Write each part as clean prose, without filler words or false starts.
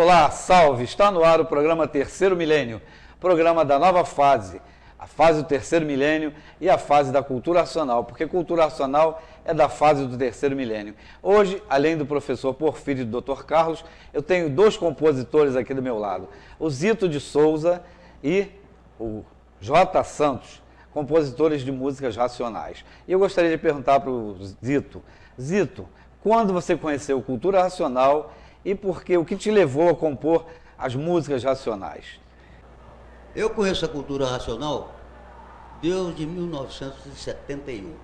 Olá, salve! Está no ar o programa Terceiro Milênio, programa da nova fase, a fase do terceiro milênio e a fase da cultura racional, porque cultura racional é da fase do terceiro milênio. Hoje, além do professor Porfírio e do Dr. Carlos, eu tenho dois compositores aqui do meu lado, o Zito de Souza e o J. Santos, compositores de músicas racionais. E eu gostaria de perguntar para o Zito, quando você conheceu cultura racional e por quê? O que te levou a compor as músicas racionais? Eu conheço a cultura racional desde 1971.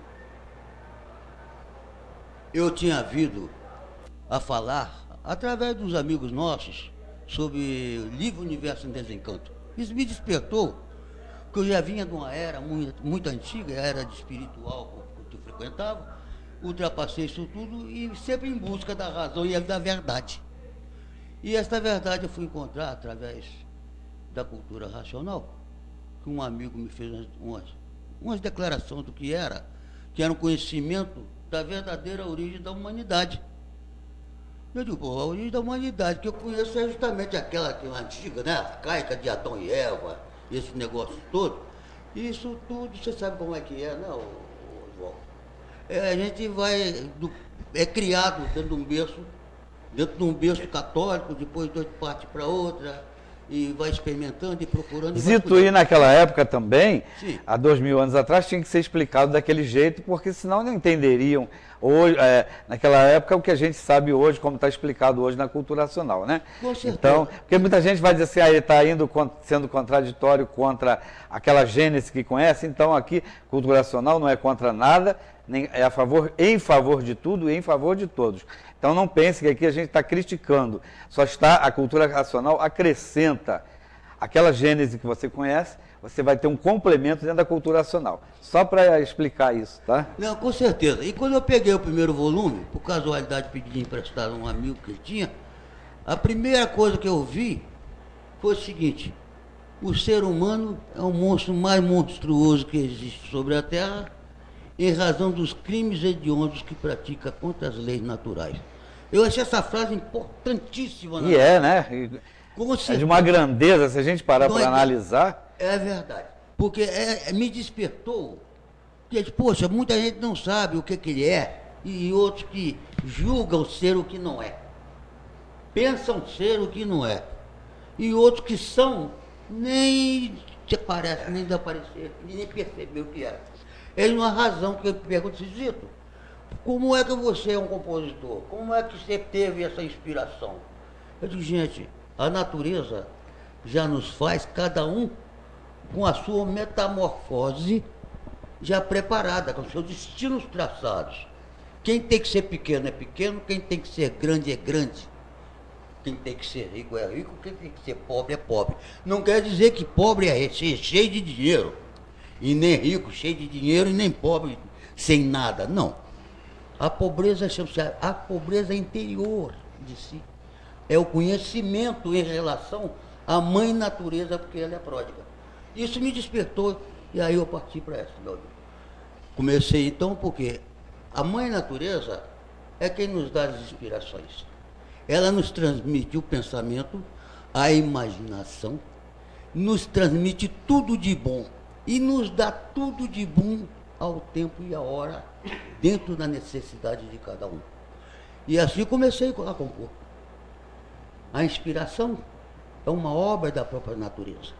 Eu tinha vindo a falar, através dos amigos nossos, sobre o livro Universo em Desencanto. Isso me despertou, porque eu já vinha de uma era muito antiga, a era de espiritual que eu frequentava, ultrapassei isso tudo e sempre em busca da razão e da verdade. E esta verdade eu fui encontrar através da cultura racional, que um amigo me fez umas declarações do que era um conhecimento da verdadeira origem da humanidade. Eu digo, pô, a origem da humanidade que eu conheço é justamente aquela que é antiga, né? Arcaica de Adão e Eva, esse negócio todo. Isso tudo, você sabe como é que é, né, João? A gente é criado dentro de um berço católico, depois parte para outra, e vai experimentando e procurando. Zito, e naquela época também, sim, há 2000 anos atrás, tinha que ser explicado daquele jeito, porque senão não entenderiam hoje, naquela época o que a gente sabe hoje, como está explicado hoje na cultura racional, né? Com certeza. Então, porque muita gente vai dizer assim, ele está sendo contraditório contra aquela gênese que conhece, então aqui, cultura racional não é contra nada, nem é em favor de tudo e em favor de todos. Então não pense que aqui a gente está criticando, a cultura racional acrescenta aquela gênese que você conhece, você vai ter um complemento dentro da cultura racional. Só para explicar isso, tá? Não, com certeza. E quando eu peguei o primeiro volume, por casualidade pedi emprestado a um amigo que ele tinha, a primeira coisa que eu vi foi o seguinte: o ser humano é o monstro mais monstruoso que existe sobre a Terra, em razão dos crimes hediondos que pratica contra as leis naturais. Eu achei essa frase importantíssima. E é, né? É de uma grandeza, se a gente parar para analisar. É verdade. Porque me despertou. Porque, poxa, muita gente não sabe o que ele é, e outros que julgam ser o que não é. Pensam ser o que não é. E outros que são, nem se parece, nem dá parecer, nem perceber o que é. É uma razão que eu pergunto, Zito, como é que você é um compositor? Como é que você teve essa inspiração? Eu digo, gente, a natureza já nos faz, cada um com a sua metamorfose já preparada, com seus destinos traçados. Quem tem que ser pequeno é pequeno, quem tem que ser grande é grande. Quem tem que ser rico é rico, quem tem que ser pobre é pobre. Não quer dizer que pobre é cheio de dinheiro. E nem rico, cheio de dinheiro, e nem pobre, sem nada. Não. A pobreza chama-se a pobreza interior de si. É o conhecimento em relação à mãe natureza, porque ela é pródiga. Isso me despertou, e aí eu parti para essa. Comecei então porque a mãe natureza é quem nos dá as inspirações. Ela nos transmite o pensamento, a imaginação, nos transmite tudo de bom. E nos dá tudo de bom ao tempo e à hora, dentro da necessidade de cada um. E assim comecei a compor. A inspiração é uma obra da própria natureza.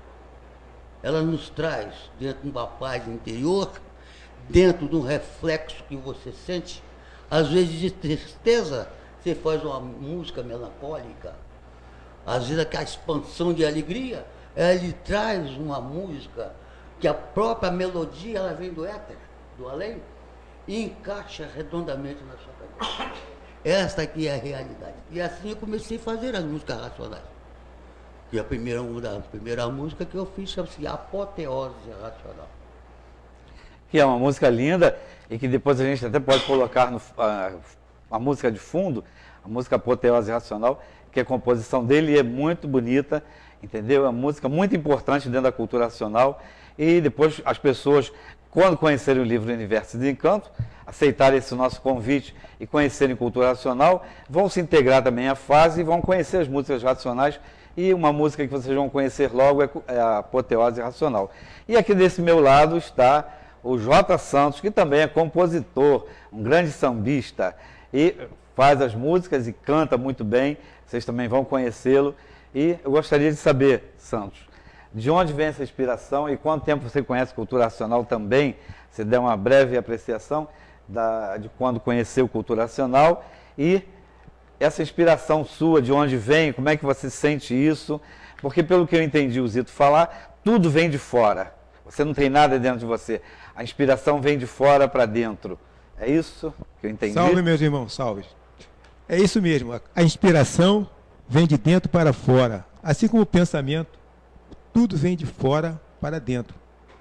Ela nos traz dentro de uma paz interior, dentro de um reflexo que você sente. Às vezes de tristeza, você faz uma música melancólica. Às vezes aquela expansão de alegria, ela lhe traz uma música que a própria melodia, ela vem do éter, do além, e encaixa redondamente na sua cabeça. Esta aqui é a realidade. E assim eu comecei a fazer as músicas racionais. E a primeira música que eu fiz chama-se Apoteose Racional. Que é uma música linda e que depois a gente até pode colocar a música de fundo, a música Apoteose Racional, que a composição dele é muito bonita, entendeu? É uma música muito importante dentro da cultura racional. E depois as pessoas quando conhecerem o livro Universo de Encanto, aceitarem esse nosso convite e conhecerem cultura racional, vão se integrar também à fase e vão conhecer as músicas racionais. E uma música que vocês vão conhecer logo é a Apoteose Racional. E aqui desse meu lado está o J. Santos, que também é compositor, um grande sambista, e faz as músicas e canta muito bem. Vocês também vão conhecê-lo. E eu gostaria de saber, Santos, de onde vem essa inspiração e quanto tempo você conhece cultura racional também? Você der uma breve apreciação de quando conheceu cultura racional e essa inspiração sua, de onde vem, como é que você sente isso? Porque pelo que eu entendi o Zito falar, tudo vem de fora. Você não tem nada dentro de você. A inspiração vem de fora para dentro. É isso que eu entendi? Salve, meus irmãos, salve. É isso mesmo. A inspiração vem de dentro para fora. Assim como o pensamento, tudo vem de fora para dentro.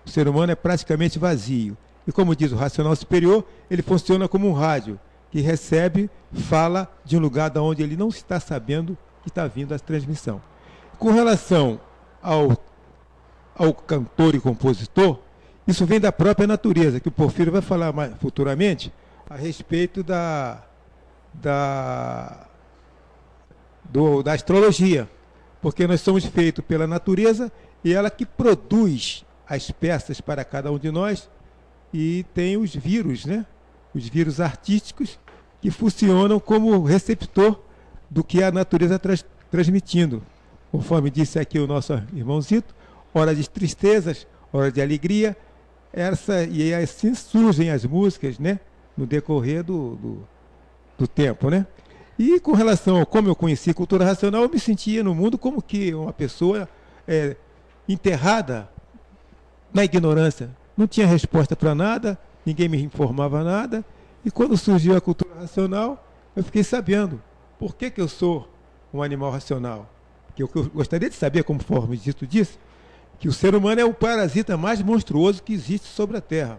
O ser humano é praticamente vazio. E como diz o racional superior, ele funciona como um rádio, que recebe, fala de um lugar de onde ele não está sabendo que está vindo a transmissão. Com relação ao cantor e compositor, isso vem da própria natureza, que o Porfírio vai falar mais futuramente a respeito da astrologia, porque nós somos feitos pela natureza e ela que produz as peças para cada um de nós, e tem os vírus, né? Os vírus artísticos que funcionam como receptor do que a natureza transmitindo. Conforme disse aqui o nosso irmãozito, hora de tristezas, hora de alegria, e assim surgem as músicas, né? No decorrer do tempo, né? E com relação a como eu conheci cultura racional, eu me sentia no mundo como que uma pessoa enterrada na ignorância. Não tinha resposta para nada, ninguém me informava nada. E quando surgiu a cultura racional, eu fiquei sabendo por que eu sou um animal racional. Que eu gostaria de saber, conforme Dito disse, que o ser humano é o parasita mais monstruoso que existe sobre a Terra.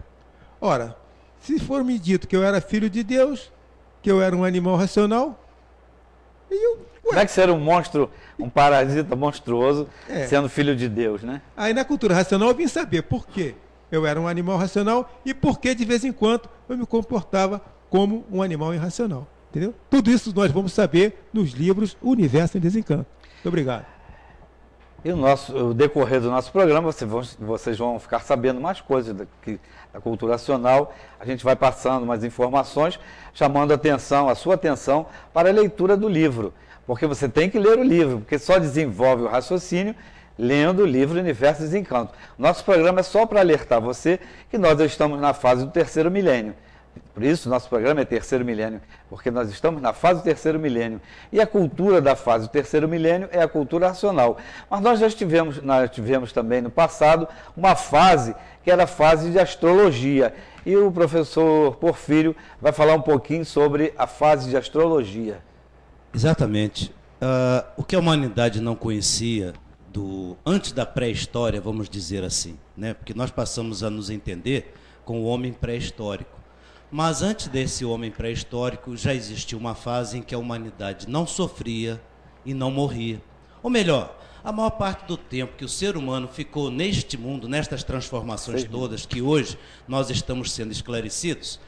Ora, se for me dito que eu era filho de Deus, que eu era um animal racional, como é que ser um monstro, um parasita monstruoso, sendo filho de Deus, né? Aí na cultura racional eu vim saber por quê eu era um animal racional e por que de vez em quando eu me comportava como um animal irracional. Entendeu? Tudo isso nós vamos saber nos livros Universo em Desencanto. Muito obrigado. E o decorrer do nosso programa, vocês vão ficar sabendo mais coisas da cultura racional. A gente vai passando mais informações, chamando a sua atenção para a leitura do livro. Porque você tem que ler o livro, porque só desenvolve o raciocínio lendo o livro Universo e Desencanto. Nosso programa é só para alertar você que nós estamos na fase do terceiro milênio. Por isso, nosso programa é terceiro milênio, porque nós estamos na fase do terceiro milênio. E a cultura da fase do terceiro milênio é a cultura racional. Mas nós tivemos também no passado uma fase que era a fase de astrologia. E o professor Porfírio vai falar um pouquinho sobre a fase de astrologia. Exatamente. O que a humanidade não conhecia antes da pré-história, vamos dizer assim, né? Porque nós passamos a nos entender com o homem pré-histórico. Mas antes desse homem pré-histórico, já existia uma fase em que a humanidade não sofria e não morria. Ou melhor, a maior parte do tempo que o ser humano ficou neste mundo, nestas transformações todas que hoje nós estamos sendo esclarecidos,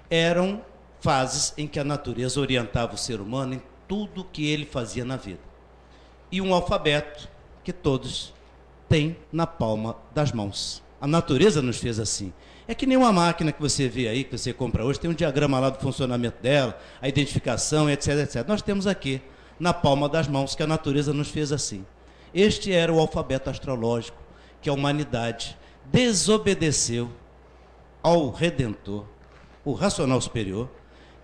eram fases em que a natureza orientava o ser humano em tudo que ele fazia na vida. E um alfabeto que todos têm na palma das mãos. A natureza nos fez assim. É que nem uma máquina que você vê aí, que você compra hoje, tem um diagrama lá do funcionamento dela, a identificação, etc, etc. Nós temos aqui, na palma das mãos, que a natureza nos fez assim. Este era o alfabeto astrológico que a humanidade desobedeceu ao Redentor, o racional superior,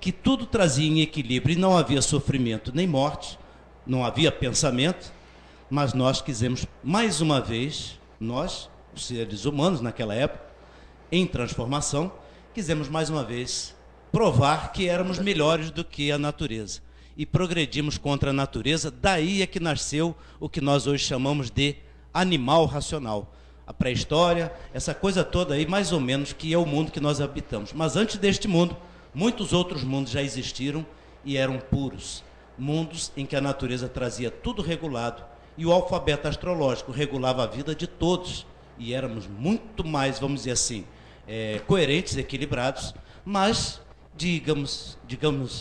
que tudo trazia em equilíbrio e não havia sofrimento nem morte, não havia pensamento, mas nós quisemos, mais uma vez, nós, os seres humanos naquela época, em transformação, quisemos mais uma vez provar que éramos melhores do que a natureza. E progredimos contra a natureza, daí é que nasceu o que nós hoje chamamos de animal racional. A pré-história, essa coisa toda aí, mais ou menos, que é o mundo que nós habitamos. Mas antes deste mundo, muitos outros mundos já existiram e eram puros. Mundos em que a natureza trazia tudo regulado e o alfabeto astrológico regulava a vida de todos. E éramos muito mais, vamos dizer assim, coerentes, equilibrados, mas, digamos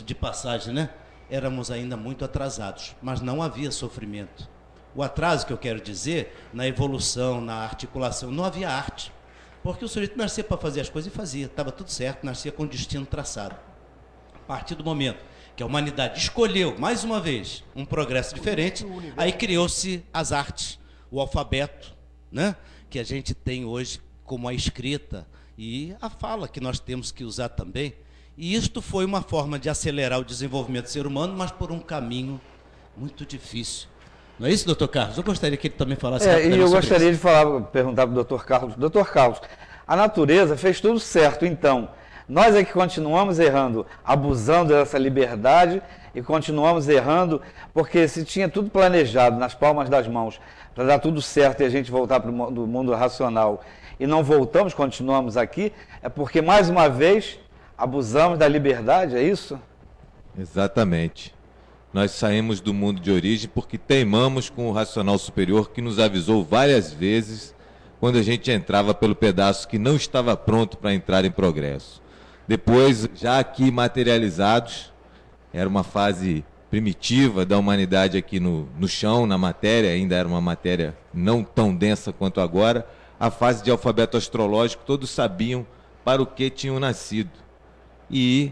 de passagem, né? Éramos ainda muito atrasados, mas não havia sofrimento. O atraso que eu quero dizer, na evolução, na articulação, não havia arte. Porque o sujeito nascia para fazer as coisas e fazia, estava tudo certo, nascia com o destino traçado. A partir do momento que a humanidade escolheu, mais uma vez, um progresso diferente, aí criou-se as artes, o alfabeto, né? Que a gente tem hoje como a escrita e a fala que nós temos que usar também. E isto foi uma forma de acelerar o desenvolvimento do ser humano, mas por um caminho muito difícil. Não é isso, doutor Carlos? Eu gostaria que ele também falasse rapidamente e eu sobre gostaria isso. de perguntar para o doutor Carlos. Doutor Carlos, a natureza fez tudo certo, então. Nós é que continuamos errando, abusando dessa liberdade e continuamos errando, porque se tinha tudo planejado nas palmas das mãos para dar tudo certo e a gente voltar para o mundo racional e não voltamos, continuamos aqui, é porque, mais uma vez, abusamos da liberdade, é isso? Exatamente. Nós saímos do mundo de origem porque teimamos com o racional superior que nos avisou várias vezes quando a gente entrava pelo pedaço que não estava pronto para entrar em progresso. Depois, já aqui materializados, era uma fase primitiva da humanidade aqui no chão, na matéria, ainda era uma matéria não tão densa quanto agora, a fase de alfabeto astrológico, todos sabiam para o que tinham nascido. E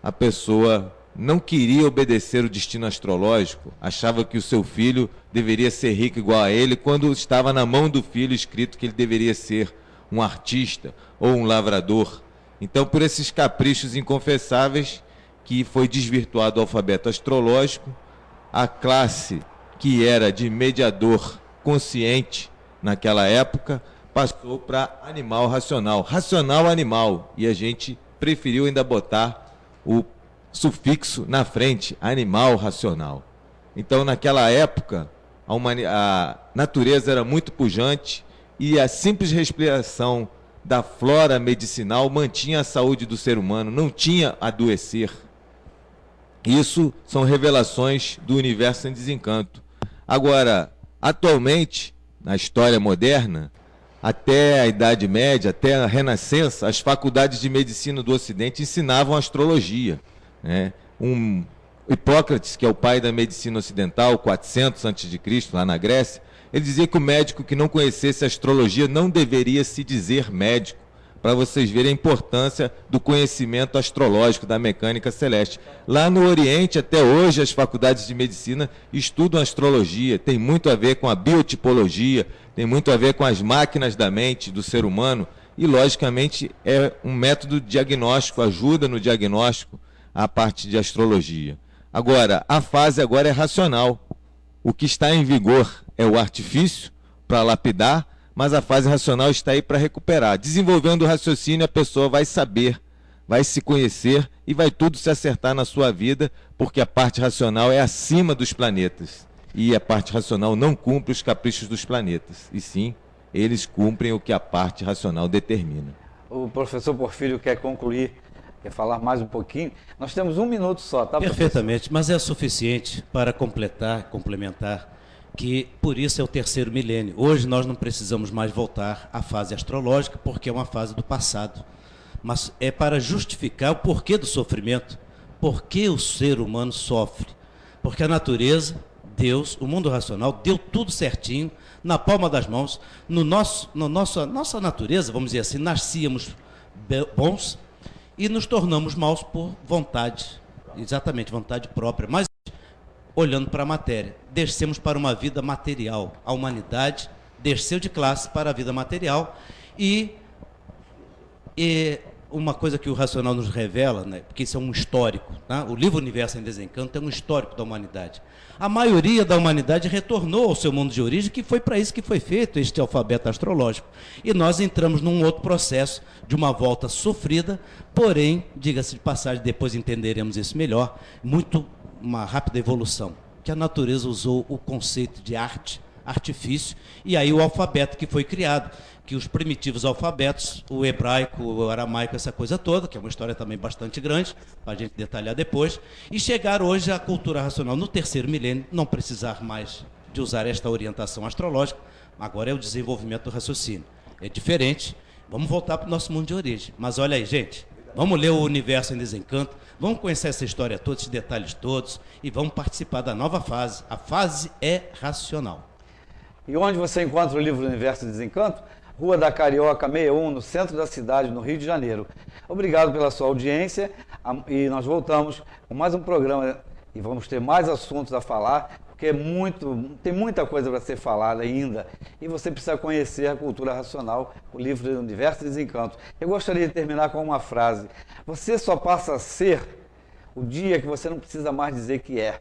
a pessoa não queria obedecer o destino astrológico, achava que o seu filho deveria ser rico igual a ele, quando estava na mão do filho escrito que ele deveria ser um artista ou um lavrador. Então, por esses caprichos inconfessáveis, que foi desvirtuado o alfabeto astrológico, a classe que era de mediador consciente naquela época, passou para animal racional, racional animal, e a gente preferiu ainda botar o sufixo na frente, animal racional. Então, naquela época, a natureza era muito pujante e a simples respiração da flora medicinal mantinha a saúde do ser humano, não tinha adoecer. Isso são revelações do universo em desencanto. Agora, atualmente, na história moderna, até a Idade Média, até a Renascença, as faculdades de medicina do Ocidente ensinavam astrologia, né? Hipócrates, que é o pai da medicina ocidental, 400 a.C., lá na Grécia, ele dizia que o médico que não conhecesse astrologia não deveria se dizer médico, para vocês verem a importância do conhecimento astrológico, da mecânica celeste. Lá no Oriente, até hoje, as faculdades de medicina estudam astrologia, tem muito a ver com a biotipologia, tem muito a ver com as máquinas da mente do ser humano, e, logicamente, é um método diagnóstico, ajuda no diagnóstico a parte de astrologia. Agora, a fase agora é racional. O que está em vigor é o artifício para lapidar, mas a fase racional está aí para recuperar. Desenvolvendo o raciocínio, a pessoa vai saber, vai se conhecer e vai tudo se acertar na sua vida, porque a parte racional é acima dos planetas. E a parte racional não cumpre os caprichos dos planetas, e sim, eles cumprem o que a parte racional determina. O professor Porfírio quer concluir, quer falar mais um pouquinho. Nós temos 1 minuto só, tá, professor? Perfeitamente, mas é suficiente para complementar, que por isso é o terceiro milênio. Hoje nós não precisamos mais voltar à fase astrológica, porque é uma fase do passado. Mas é para justificar o porquê do sofrimento, por que o ser humano sofre. Porque a natureza, Deus, o mundo racional, deu tudo certinho, na palma das mãos. Nossa natureza, vamos dizer assim, nascíamos bons e nos tornamos maus por vontade, exatamente, vontade própria. Mas, olhando para a matéria, descemos para uma vida material. A humanidade desceu de classe para a vida material e uma coisa que o racional nos revela, né, porque isso é um histórico, tá? O livro Universo em Desencanto é um histórico da humanidade. A maioria da humanidade retornou ao seu mundo de origem, que foi para isso que foi feito este alfabeto astrológico. E nós entramos num outro processo de uma volta sofrida, porém, diga-se de passagem, depois entenderemos isso melhor, uma rápida evolução, que a natureza usou o conceito de arte, artifício, e aí o alfabeto que foi criado, que os primitivos alfabetos, o hebraico, o aramaico, essa coisa toda, que é uma história também bastante grande, para a gente detalhar depois, e chegar hoje à cultura racional no terceiro milênio, não precisar mais de usar esta orientação astrológica, agora é o desenvolvimento do raciocínio. É diferente, Vamos voltar para o nosso mundo de origem. Mas olha aí, gente, vamos ler o Universo em Desencanto, vamos conhecer essa história toda, esses detalhes todos, e vamos participar da nova fase. A fase é racional. E onde você encontra o livro Universo em Desencanto? Rua da Carioca 61, no centro da cidade, no Rio de Janeiro. Obrigado pela sua audiência e nós voltamos com mais um programa e vamos ter mais assuntos a falar, porque tem muita coisa para ser falada ainda e você precisa conhecer a cultura racional, o livro Universo e Desencanto. Eu gostaria de terminar com uma frase: você só passa a ser o dia que você não precisa mais dizer que é.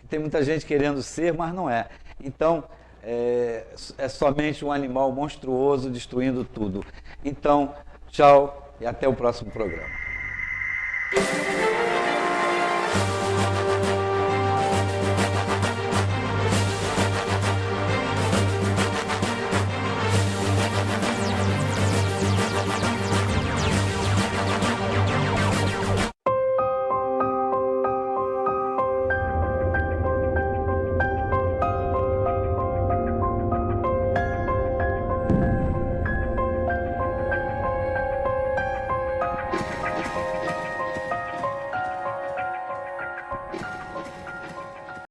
Tem muita gente querendo ser, mas não é. Então, é somente um animal monstruoso destruindo tudo. Então, tchau e até o próximo programa.